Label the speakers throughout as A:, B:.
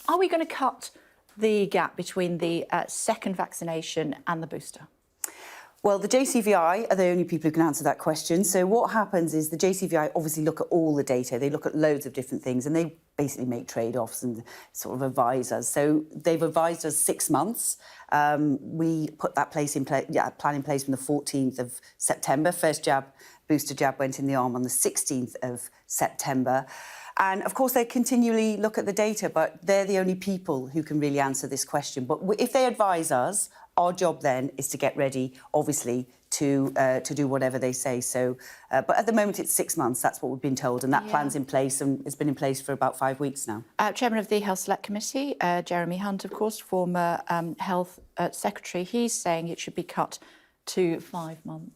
A: Are we going to cut the gap between the second vaccination and the booster?
B: Well, the JCVI are the only people who can answer that question. So what happens is the JCVI obviously look at all the data. They look at loads of different things and they basically make trade-offs and sort of advise us. So they've advised us 6 months. We put that plan in place from the 14th of September. First booster jab went in the arm on the 16th of September. And, of course, they continually look at the data, but they're the only people who can really answer this question. But if they advise us, our job then is to get ready, obviously, to do whatever they say. So, but at the moment, it's 6 months. That's what we've been told. And that plan's in place and it's been in place for about 5 weeks now.
A: Chairman of the Health Select Committee, Jeremy Hunt, of course, former Health Secretary, he's saying it should be cut to 5 months.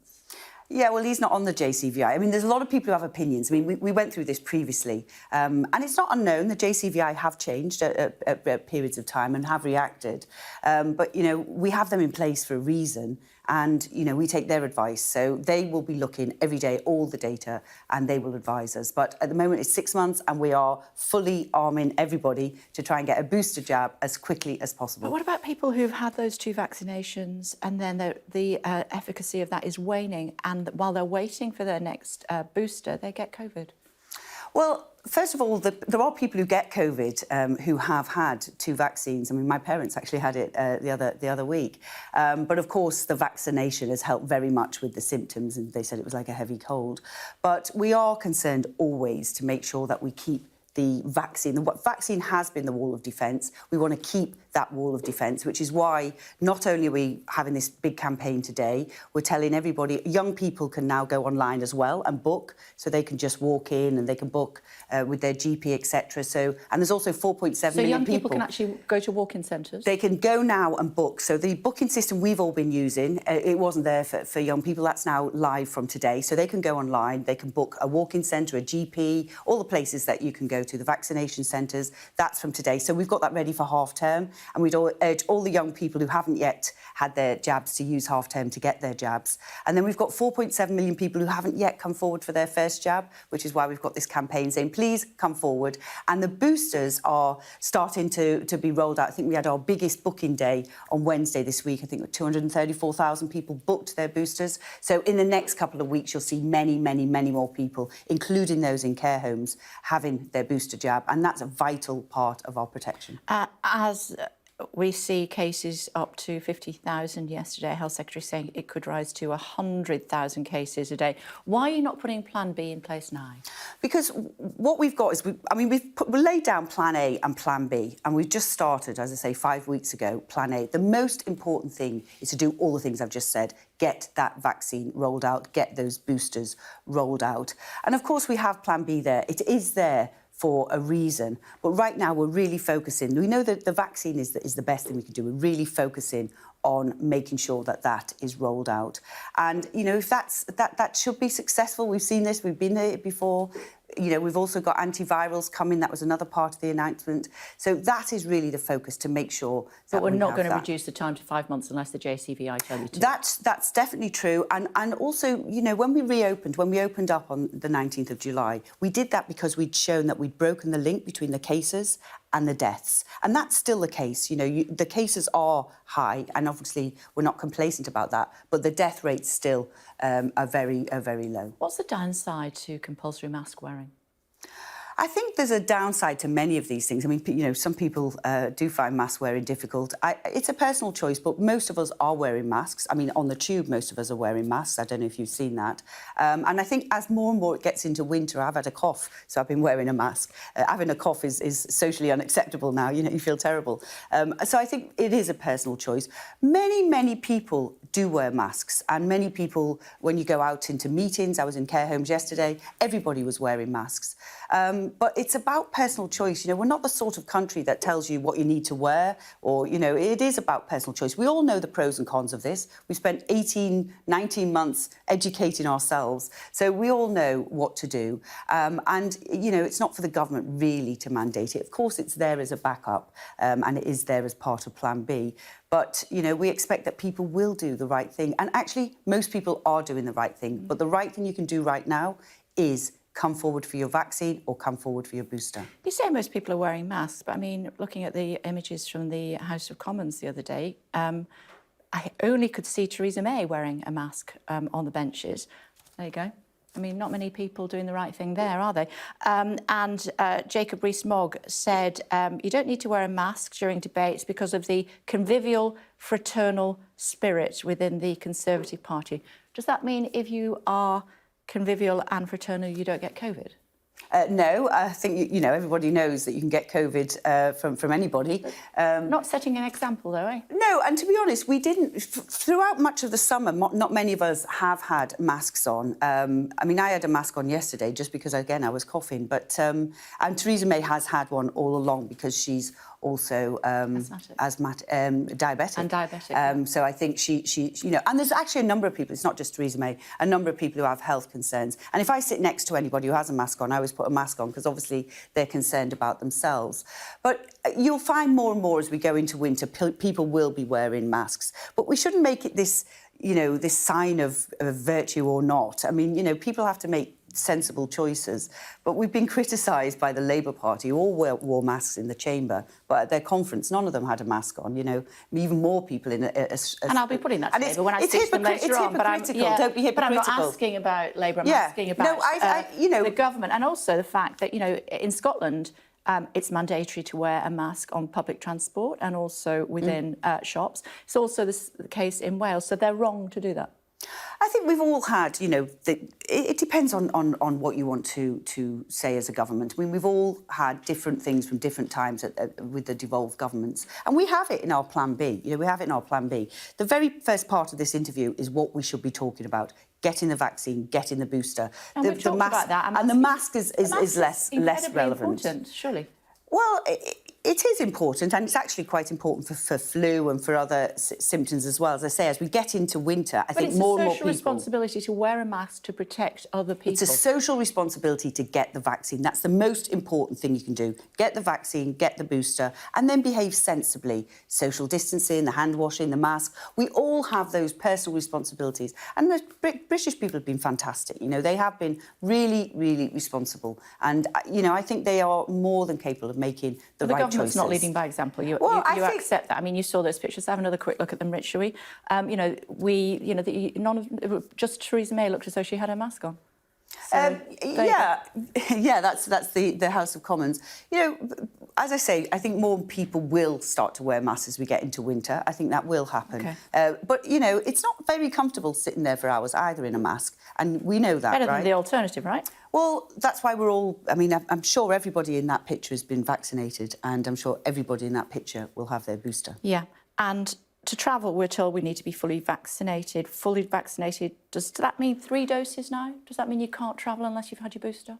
B: Yeah, well, he's not on the JCVI. I mean, there's a lot of people who have opinions. I mean, we went through this previously. And it's not unknown. The JCVI have changed at periods of time and have reacted. But, you know, we have them in place for a reason. And, you know, we take their advice. So they will be looking every day, all the data, and they will advise us. But at the moment, it's 6 months and we are fully arming everybody to try and get a booster jab as quickly as possible.
A: But what about people who've had those 2 vaccinations and then the efficacy of that is waning and while they're waiting for their next booster, they get COVID?
B: Well, first of all, there are people who get COVID who have had 2 vaccines. I mean, my parents actually had it the other week. But, of course, the vaccination has helped very much with the symptoms, and they said it was like a heavy cold. But we are concerned always to make sure that we keep the vaccine. The vaccine has been the wall of defence. We want to keep that wall of defence, which is why not only are we having this big campaign today, we're telling everybody, young people can now go online as well and book, so they can just walk in and they can book with their GP, etc. So, and there's also 4.7 million people.
A: So young people can actually go to walk-in centres?
B: They can go now and book. So the booking system we've all been using, it wasn't there for young people. That's now live from today. So they can go online, they can book a walk-in centre, a GP, all the places that you can go to, the vaccination centres. That's from today. So we've got that ready for half-term. And we'd urge all the young people who haven't yet had their jabs to use half-term to get their jabs. And then we've got 4.7 million people who haven't yet come forward for their first jab, which is why we've got this campaign saying, please come forward. And the boosters are starting to be rolled out. I think we had our biggest booking day on Wednesday this week. I think 234,000 people booked their boosters. So in the next couple of weeks, you'll see many, many, many more people, including those in care homes, having their booster jab. And that's a vital part of our protection.
A: We see cases up to 50,000 yesterday. Health Secretary saying it could rise to 100,000 cases a day. Why are you not putting Plan B in place now?
B: Because what we've got is, we've laid down Plan A and Plan B, and we've just started, as I say, 5 weeks ago, Plan A. The most important thing is to do all the things I've just said. Get that vaccine rolled out, get those boosters rolled out. And, of course, we have Plan B there. It is there for a reason. But right now we're really focusing. We know that the vaccine is the best thing we can do. We're really focusing on making sure that that is rolled out. And, you know, if that should be successful. We've seen this, we've been there before. You know, we've also got antivirals coming. That was another part of the announcement. So that is really the focus, to make sure that
A: But we're not going to reduce the time to 5 months unless the JCVI tell you to.
B: That's definitely true. And also, you know, when we opened up on the 19th of July, we did that because we'd shown that we'd broken the link between the cases and the deaths. And that's still the case. You know, the cases are high, and obviously we're not complacent about that, but the death rates still are very low.
A: What's the downside to compulsory mask wearing?
B: I think there's a downside to many of these things. I mean, you know, some people do find mask wearing difficult. It's a personal choice, but most of us are wearing masks. I mean, on the tube, most of us are wearing masks. I don't know if you've seen that. And I think as more and more it gets into winter, I've had a cough, so I've been wearing a mask. Having a cough is socially unacceptable now. You know, you feel terrible. So I think it is a personal choice. Many people do wear masks, and many people, when you go out into meetings, I was in care homes yesterday, everybody was wearing masks. But it's about personal choice. You know, we're not the sort of country that tells you what you need to wear, or, you know, it is about personal choice. We all know the pros and cons of this. We spent 18, 19 months educating ourselves, so we all know what to do. And, you know, it's not for the government really to mandate it. Of course, it's there as a backup, and it is there as part of Plan B. But, you know, we expect that people will do the right thing. And actually, most people are doing the right thing. But the right thing you can do right now is come forward for your vaccine or come forward for your booster.
A: You say most people are wearing masks, but I mean, looking at the images from the House of Commons the other day, I only could see Theresa May wearing a mask on the benches. There you go. I mean, not many people doing the right thing there, are they? And Jacob Rees-Mogg said, you don't need to wear a mask during debates because of the convivial, fraternal spirit within the Conservative Party. Does that mean if you are convivial and fraternal, you don't get COVID?
B: No, I think, you know, everybody knows that you can get COVID from anybody.
A: Not setting an example, though, eh?
B: No, and to be honest, we didn't... Throughout much of the summer, not many of us have had masks on. I mean, I had a mask on yesterday just because, again, I was coughing. But and Theresa May has had one all along because she's also diabetic.
A: And diabetic.
B: So I think she, you know, and there's actually a number of people, it's not just Theresa May, a number of people who have health concerns. And if I sit next to anybody who has a mask on, I always put a mask on because obviously they're concerned about themselves. But you'll find more and more as we go into winter, people will be wearing masks. But we shouldn't make it this, you know, this sign of virtue or not. I mean, you know, people have to make sensible choices. But we've been criticised by the Labour Party, who all wore masks in the chamber, but at their conference, none of them had a mask on, you know. Even more people in a
A: and I'll be putting that to Labour when I speak to them later on.
B: But don't be hypocritical.
A: But I'm not asking about Labour, I'm asking about
B: you know,
A: the government, and also the fact that, you know, in Scotland, it's mandatory to wear a mask on public transport and also within shops. It's also the case in Wales, so they're wrong to do that.
B: I think we've all had, you know, it depends on what you want to say as a government. I mean, we've all had different things from different times with the devolved governments. And we have it in our Plan B. You know, we have it in our Plan B. The very first part of this interview is what we should be talking about. Getting the vaccine, getting the booster.
A: And we've talked about that.
B: And the mask is less relevant.
A: Important, surely.
B: Well, it is important, and it's actually quite important for flu and for other symptoms as well. As I say, as we get into winter, I think more and more people...
A: But it's a social responsibility to wear a mask to protect other people.
B: It's a social responsibility to get the vaccine. That's the most important thing you can do. Get the vaccine, get the booster, and then behave sensibly. Social distancing, the hand washing, the mask. We all have those personal responsibilities. And the British people have been fantastic. You know, they have been really, really responsible. And, you know, I think they are more than capable of making the right choices.
A: The government's not leading by example. You accept that. I mean, you saw those pictures. Have another quick look at them, Rich, shall we? You know, just Theresa May looked as though she had her mask on. So, yeah, that's the House of Commons. You know, as I say, I think more people will start to wear masks as we get into winter. I think that will happen. Okay. But, you know, it's not very comfortable sitting there for hours either in a mask, and we know that, Better
B: right?
A: than the alternative, right?
B: Well, that's why we're all... I mean, I'm sure everybody in that picture has been vaccinated, and I'm sure everybody in that picture will have their booster. Yeah,
A: and to travel, we're told we need to be fully vaccinated. Fully vaccinated, does that mean 3 doses now? Does that mean you can't travel unless you've had your booster?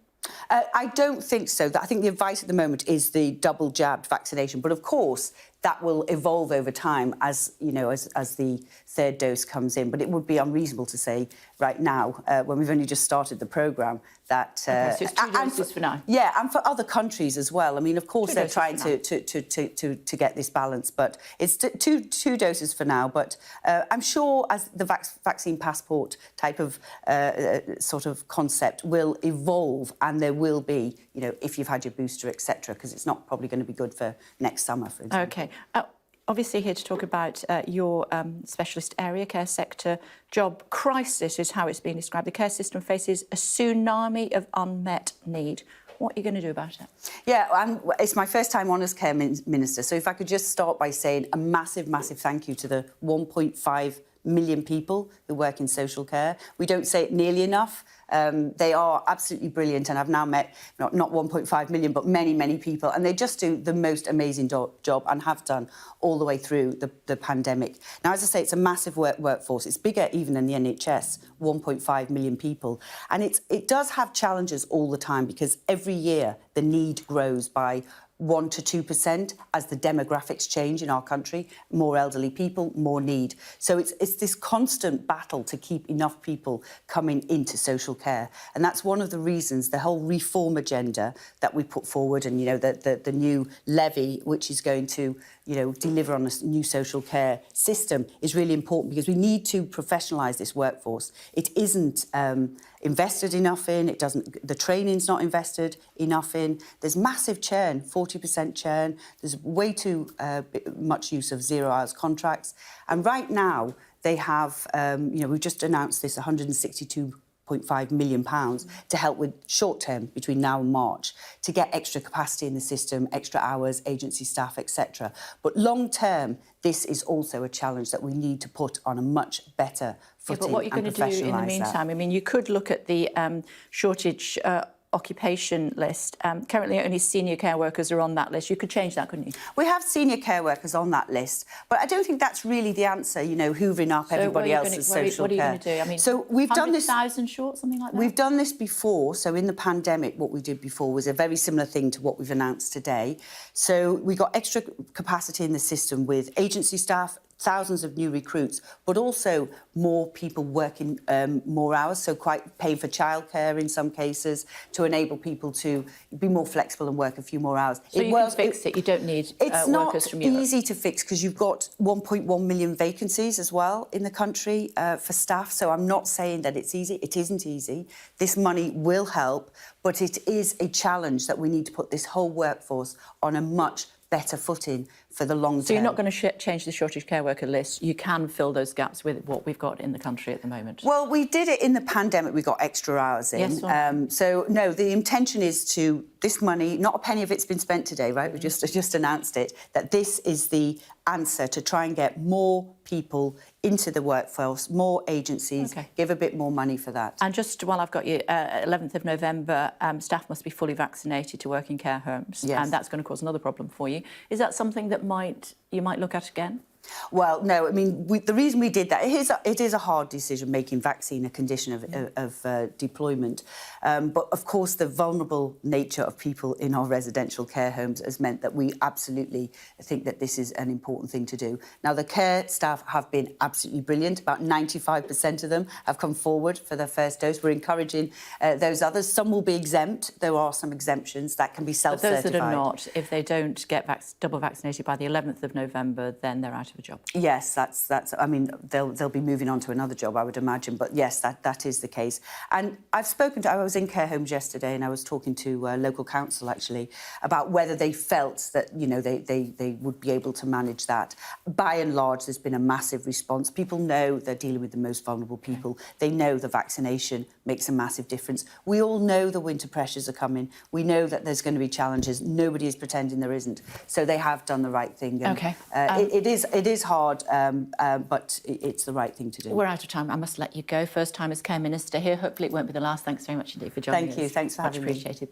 B: I don't think so. I think the advice at the moment is the double jabbed vaccination. But of course, that will evolve over time as, you know, as the third dose comes in. But it would be unreasonable to say right now, when we've only just started the programme, that...
A: Okay, so it's 2 doses for now?
B: Yeah, and for other countries as well. I mean, of course, they're trying to get this balance, but it's two doses for now. But I'm sure as the vaccine passport type of sort of concept will evolve, and there will be, you know, if you've had your booster, etc., because it's not probably going to be good for next summer, for example.
A: OK. Obviously here to talk about your specialist area, care sector. Job crisis is how it's been described. The care system faces a tsunami of unmet need. What are you going to do about it?
B: Yeah, it's my first time on as Care Minister, so if I could just start by saying a massive, massive thank you to the 1.5 million people who work in social care. We don't say it nearly enough. They are absolutely brilliant, and I've now met not 1.5 million, but many, many people, and they just do the most amazing job and have done all the way through the pandemic. Now, as I say, it's a massive workforce. It's bigger even than the NHS, 1.5 million people. And it does have challenges all the time because every year the need grows by 1 to 2% as the demographics change in our country. More elderly people, more need. So it's this constant battle to keep enough people coming into social care. And that's one of the reasons the whole reform agenda that we put forward, and, you know, the new levy, which is going to, you know, deliver on a new social care system, is really important because we need to professionalise this workforce. It isn't invested enough in. The training's not invested enough in. There's massive churn, 40% churn. There's way too much use of 0 hours contracts. And right now, they have, we've just announced this £162.5 million to help with short term between now and March to get extra capacity in the system, extra hours, agency staff, etc. But long term, this is also a challenge that we need to put on a much better footing.
A: But what are you going to do in the meantime? I mean, you could look at the shortage occupation list. Currently, only senior care workers are on that list. You could change that, couldn't you?
B: We have senior care workers on that list, but I don't think that's really the answer, hoovering up everybody else's social care.
A: What are you going to do? I mean,
B: so we've done this
A: 100,000 short, something like that?
B: We've done this before. So in the pandemic, what we did before was a very similar thing to what we've announced today. So we got extra capacity in the system with agency staff, thousands of new recruits, but also more people working more hours, so quite paying for childcare in some cases to enable people to be more flexible and work a few more hours.
A: So you can fix it, you don't need workers from Europe?
B: It's not easy to fix because you've got 1.1 million vacancies as well in the country for staff, so I'm not saying that it's easy. It isn't easy. This money will help, but it is a challenge that we need to put this whole workforce on a much better footing for the long term.
A: So you're not going to change the shortage care worker list. You can fill those gaps with what we've got in the country at the moment.
B: Well, we did it in the pandemic. We got extra hours in.
A: Yes,
B: so, no, the intention is to, this money, not a penny of it's been spent today, right? We just announced it, that this is the answer to try and get more people into the workforce, more agencies, give a bit more money for that.
A: And just while I've got you, 11th of November, staff must be fully vaccinated to work in care homes.
B: Yes.
A: And that's going to cause another problem for you. Is that something that you might look at again?
B: Well, no, I mean, the reason we did that, it is a hard decision, making vaccine a condition of deployment. But, of course, the vulnerable nature of people in our residential care homes has meant that we absolutely think that this is an important thing to do. Now, the care staff have been absolutely brilliant. About 95% of them have come forward for their first dose. We're encouraging those others. Some will be exempt. There are some exemptions that can be self-certified.
A: But those that are not, if they don't get double vaccinated by the 11th of November, then they're out of a job.
B: Yes, that's. I mean, they'll be moving on to another job, I would imagine. But yes, that is the case. And I was in care homes yesterday, and I was talking to local council actually about whether they felt that they would be able to manage that. By and large, there's been a massive response. People know they're dealing with the most vulnerable people. They know the vaccination makes a massive difference. We all know the winter pressures are coming. We know that there's going to be challenges. Nobody is pretending there isn't. So they have done the right thing. And, it is hard, but it's the right thing to do.
A: We're out of time. I must let you go. First time as Care Minister here. Hopefully it won't be the last. Thanks very much indeed for joining us.
B: Thank you. Thanks for having me.
A: Much appreciated.